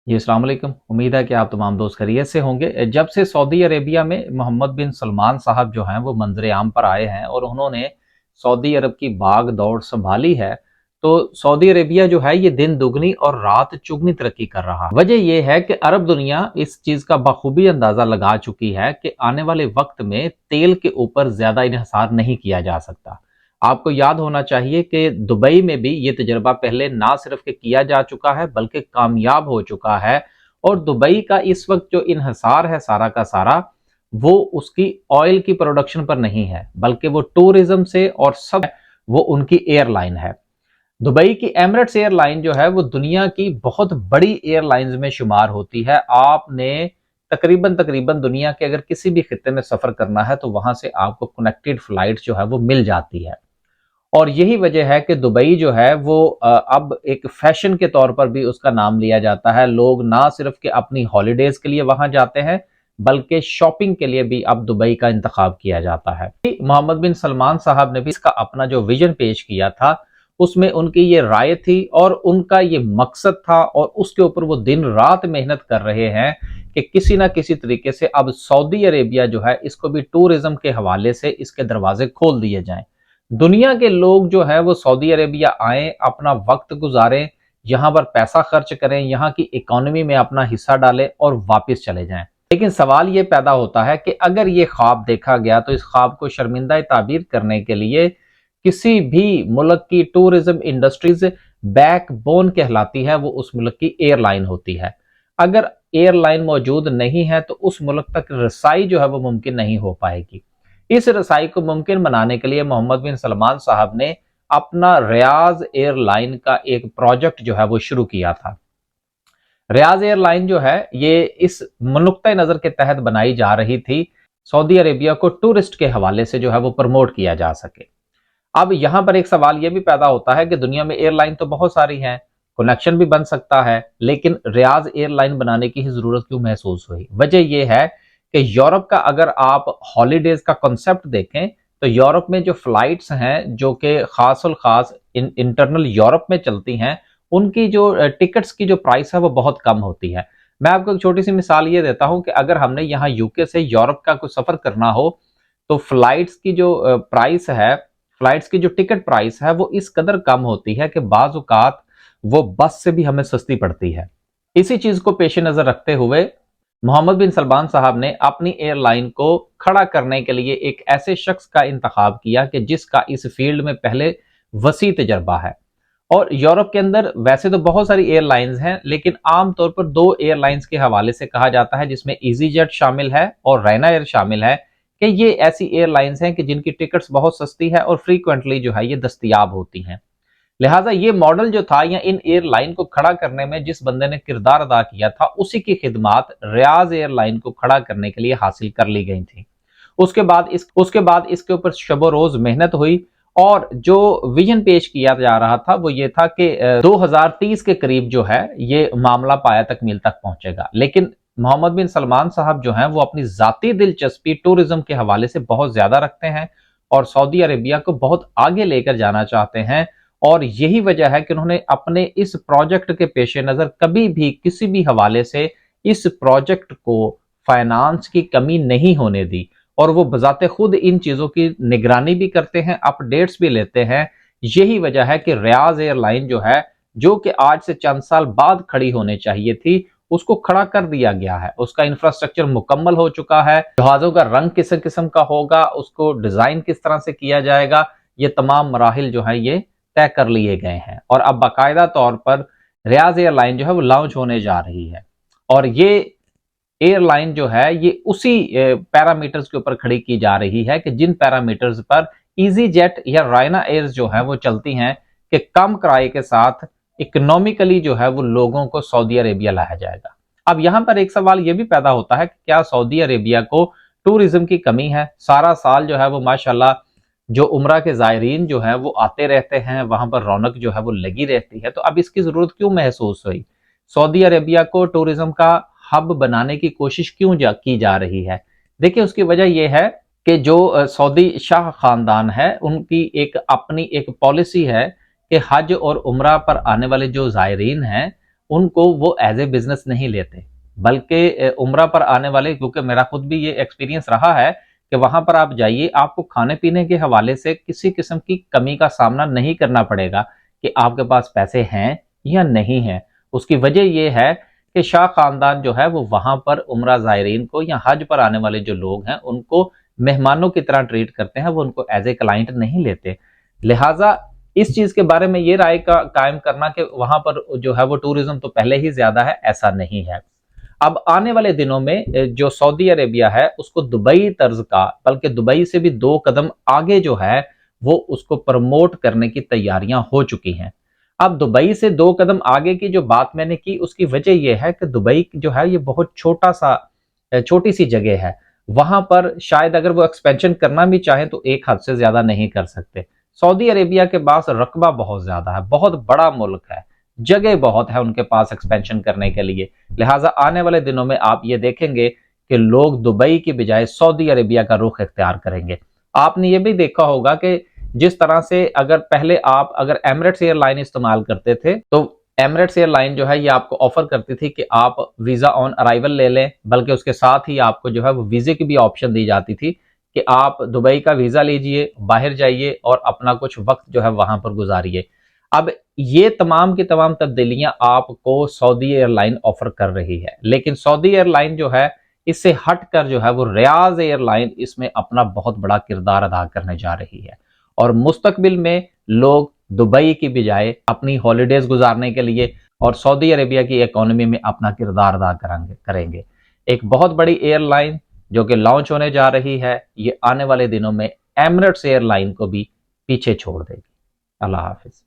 जी अस्सलाम वालेकुम। उम्मीद है कि आप तमाम दोस्त खैरियत से होंगे। जब से सऊदी अरेबिया में मोहम्मद बिन सलमान साहब जो हैं वो मंजर आम पर आए हैं और उन्होंने सऊदी अरब की बाग दौड़ संभाली है, तो सऊदी अरेबिया जो है ये दिन दुगनी और रात चुगनी तरक्की कर रहा है। वजह यह है कि अरब दुनिया इस चीज़ का बखूबी अंदाज़ा लगा चुकी है कि आने वाले वक्त में तेल के ऊपर ज़्यादा इन्हिसार नहीं किया जा सकता। आपको याद होना चाहिए कि दुबई में भी ये तजर्बा पहले ना सिर्फ कि किया जा चुका है बल्कि कामयाब हो चुका है। और दुबई का इस वक्त जो इन्हिसार है सारा का सारा, वो उसकी ऑयल की प्रोडक्शन पर नहीं है बल्कि वो टूरिज्म से और सब वो उनकी एयरलाइन है। दुबई की एमिरेट्स एयरलाइन जो है वो दुनिया की बहुत बड़ी एयरलाइंस में शुमार होती है। आपने तकरीबन तकरीबन दुनिया के अगर किसी भी खित्ते में सफर करना है तो वहां से आपको कनेक्टेड फ्लाइट जो है वो मिल जाती है। और यही वजह है कि दुबई जो है वो अब एक फैशन के तौर पर भी उसका नाम लिया जाता है। लोग ना सिर्फ कि अपनी हॉलीडेज के लिए वहां जाते हैं बल्कि शॉपिंग के लिए भी अब दुबई का इंतखाब किया जाता है। मोहम्मद बिन सलमान साहब ने भी इसका अपना जो विजन पेश किया था उसमें उनकी ये राय थी और उनका ये मकसद था और उसके ऊपर वो दिन रात मेहनत कर रहे हैं कि किसी ना किसी तरीके से अब सऊदी अरेबिया जो है इसको भी टूरिज्म के हवाले से इसके दरवाजे खोल दिए जाएं। दुनिया के लोग जो है वो सऊदी अरेबिया आए, अपना वक्त गुजारें, यहाँ पर पैसा खर्च करें, यहाँ की इकोनॉमी में अपना हिस्सा डालें और वापस चले जाएं। लेकिन सवाल ये पैदा होता है कि अगर ये ख्वाब देखा गया तो इस ख्वाब को शर्मिंदा ताबीर करने के लिए किसी भी मुल्क की टूरिज्म इंडस्ट्रीज बैकबोन कहलाती है, वो उस मुल्क की एयरलाइन होती है। अगर एयरलाइन मौजूद नहीं है तो उस मुल्क तक रसाई जो है वो मुमकिन नहीं हो पाएगी। इस रसाई को मुमकिन बनाने के लिए मोहम्मद बिन सलमान साहब ने अपना रियाज एयरलाइन का एक प्रोजेक्ट जो है वो शुरू किया था। रियाज एयरलाइन जो है ये इस नुक्ते नजर के तहत बनाई जा रही थी सऊदी अरेबिया को टूरिस्ट के हवाले से जो है वो प्रमोट किया जा सके। अब यहां पर एक सवाल यह भी पैदा होता है कि दुनिया में एयरलाइन तो बहुत सारी हैं, कनेक्शन भी बन सकता है, लेकिन रियाज एयरलाइन बनाने की ही जरूरत क्यों महसूस हुई? वजह यह है कि यूरोप का अगर आप हॉलीडेज का कॉन्सेप्ट देखें तो यूरोप में जो फ्लाइट्स हैं जो कि खास और खास इंटरनल यूरोप में चलती हैं, उनकी जो टिकट्स की जो प्राइस है वो बहुत कम होती है। मैं आपको एक छोटी सी मिसाल ये देता हूं कि अगर हमने यहाँ यूके से यूरोप का कोई सफर करना हो तो फ्लाइट्स की जो प्राइस है, फ्लाइट्स की जो टिकट प्राइस है वो इस कदर कम होती है कि बाज़ औक़ात वो बस से भी हमें सस्ती पड़ती है। इसी चीज को पेश नजर रखते हुए मोहम्मद बिन सलमान साहब ने अपनी एयरलाइन को खड़ा करने के लिए एक ऐसे शख्स का इंतखाब किया कि जिसका इस फील्ड में पहले वसी तजर्बा है। और यूरोप के अंदर वैसे तो बहुत सारी एयरलाइंस हैं, लेकिन आमतौर पर दो एयरलाइंस के हवाले से कहा जाता है जिसमें इजी जेट शामिल है और रायना शामिल है कि ये ऐसी एयरलाइंस हैं कि जिनकी टिकट्स बहुत सस्ती है और फ्रीक्वेंटली जो है ये दस्तयाब होती हैं। लिहाजा ये मॉडल जो था या इन एयरलाइन को खड़ा करने में जिस बंदे ने किरदार अदा किया था उसी की खिदमात रियाज एयरलाइन को खड़ा करने के लिए हासिल कर ली गई थी। उसके बाद इसके ऊपर शबो रोज मेहनत हुई और जो विजन पेश किया जा रहा था वो ये था कि 2030 के करीब जो है ये मामला पाया तकमील तक पहुंचेगा। लेकिन मोहम्मद बिन सलमान साहब जो हैं वो अपनी जाती दिलचस्पी टूरिज्म के हवाले से बहुत ज्यादा रखते हैं और सऊदी अरेबिया को बहुत आगे लेकर जाना चाहते हैं। और यही वजह है कि उन्होंने अपने इस प्रोजेक्ट के पेश नज़र कभी भी किसी भी हवाले से इस प्रोजेक्ट को फाइनेंस की कमी नहीं होने दी और वो बजाते खुद इन चीज़ों की निगरानी भी करते हैं, अपडेट्स भी लेते हैं। यही वजह है कि रियाज एयरलाइन जो है, जो कि आज से चंद साल बाद खड़ी होने चाहिए थी, उसको खड़ा कर दिया गया है। उसका इंफ्रास्ट्रक्चर मुकम्मल हो चुका है, जहाज़ों का रंग किस किस्म का होगा, उसको डिज़ाइन किस तरह से किया जाएगा, ये तमाम मराहिल जो है ये तय कर लिए गए हैं और अब बाकायदा तौर पर रियाज एयरलाइन जो है वो लॉन्च होने जा रही है। और ये एयरलाइन जो है ये उसी पैरामीटर्स के ऊपर खड़ी की जा रही है कि जिन पैरामीटर्स पर इजी जेट या रायना एयर्स जो है वो चलती हैं कि कम किराए के साथ इकोनॉमिकली जो है वो लोगों को सऊदी अरेबिया लाया जाएगा। अब यहां पर एक सवाल ये भी पैदा होता है कि क्या सऊदी अरेबिया को टूरिज्म की कमी है? सारा साल जो है वो माशाल्लाह जो उम्रा के ज़ायरीन जो हैं वो आते रहते हैं, वहां पर रौनक जो है वो लगी रहती है, तो अब इसकी जरूरत क्यों महसूस हुई? सऊदी अरेबिया को टूरिज्म का हब बनाने की कोशिश क्यों की जा रही है? देखिए उसकी वजह यह है कि जो सऊदी शाह खानदान है उनकी एक अपनी एक पॉलिसी है कि हज और उम्रा पर आने वाले जो ज़ायरीन हैं ان کو وہ ایز اے بزنس نہیں لیتے، بلکہ عمرہ پر آنے والے، کیونکہ میرا خود بھی یہ ایکسپیرینس رہا ہے کہ وہاں پر آپ جائیے، آپ کو کھانے پینے کے حوالے سے کسی قسم کی کمی کا سامنا نہیں کرنا پڑے گا کہ آپ کے پاس پیسے ہیں یا نہیں ہیں۔ اس کی وجہ یہ ہے کہ شاہ خاندان جو ہے وہ وہاں پر عمرہ زائرین کو یا حج پر آنے والے جو لوگ ہیں ان کو مہمانوں کی طرح ٹریٹ کرتے ہیں، وہ ان کو ایز اے کلائنٹ نہیں لیتے۔ لہٰذا اس چیز کے بارے میں یہ رائے کا قائم کرنا کہ وہاں پر جو ہے وہ ٹورزم تو پہلے ہی زیادہ ہے، ایسا نہیں ہے۔ اب آنے والے دنوں میں جو سعودی عربیہ ہے اس کو دبئی طرز کا، بلکہ دبئی سے بھی 2 قدم آگے جو ہے وہ اس کو پروموٹ کرنے کی تیاریاں ہو چکی ہیں۔ اب دبئی سے 2 قدم آگے کی جو بات میں نے کی، اس کی وجہ یہ ہے کہ دبئی جو ہے یہ بہت چھوٹی سی جگہ ہے، وہاں پر شاید اگر وہ ایکسپینشن کرنا بھی چاہیں تو ایک حد سے زیادہ نہیں کر سکتے۔ سعودی عربیہ کے پاس رقبہ بہت زیادہ ہے، بہت بڑا ملک ہے، جگہ بہت ہے ان کے پاس ایکسپینشن کرنے کے لیے، لہٰذا آنے والے دنوں میں آپ یہ دیکھیں گے کہ لوگ دبئی کی بجائے سعودی عربیہ کا رخ اختیار کریں گے۔ آپ نے یہ بھی دیکھا ہوگا کہ جس طرح سے اگر پہلے آپ اگر ایمریٹس ایئر لائن استعمال کرتے تھے تو ایمریٹس ایئر لائن جو ہے یہ آپ کو آفر کرتی تھی کہ آپ ویزا آن ارائیول لے لیں، بلکہ اس کے ساتھ ہی آپ کو جو ہے وہ ویزے کی بھی آپشن دی جاتی تھی کہ آپ دبئی کا ویزا لیجئے، باہر جائیے اور اپنا کچھ وقت جو ہے وہاں پر گزاریے۔ اب یہ تمام کی تمام تبدیلیاں آپ کو سعودی ایئر لائن آفر کر رہی ہے، لیکن سعودی ایئر لائن جو ہے اس سے ہٹ کر جو ہے وہ ریاض ایئر لائن اس میں اپنا بہت بڑا کردار ادا کرنے جا رہی ہے، اور مستقبل میں لوگ دبئی کی بجائے اپنی ہالیڈیز گزارنے کے لیے اور سعودی عربیہ کی اکانومی میں اپنا کردار ادا کریں گے۔ ایک بہت بڑی ایئر لائن جو کہ لانچ ہونے جا رہی ہے، یہ آنے والے دنوں میں ایمریٹس ایئر لائن کو بھی پیچھے چھوڑ دے گی۔ اللہ حافظ۔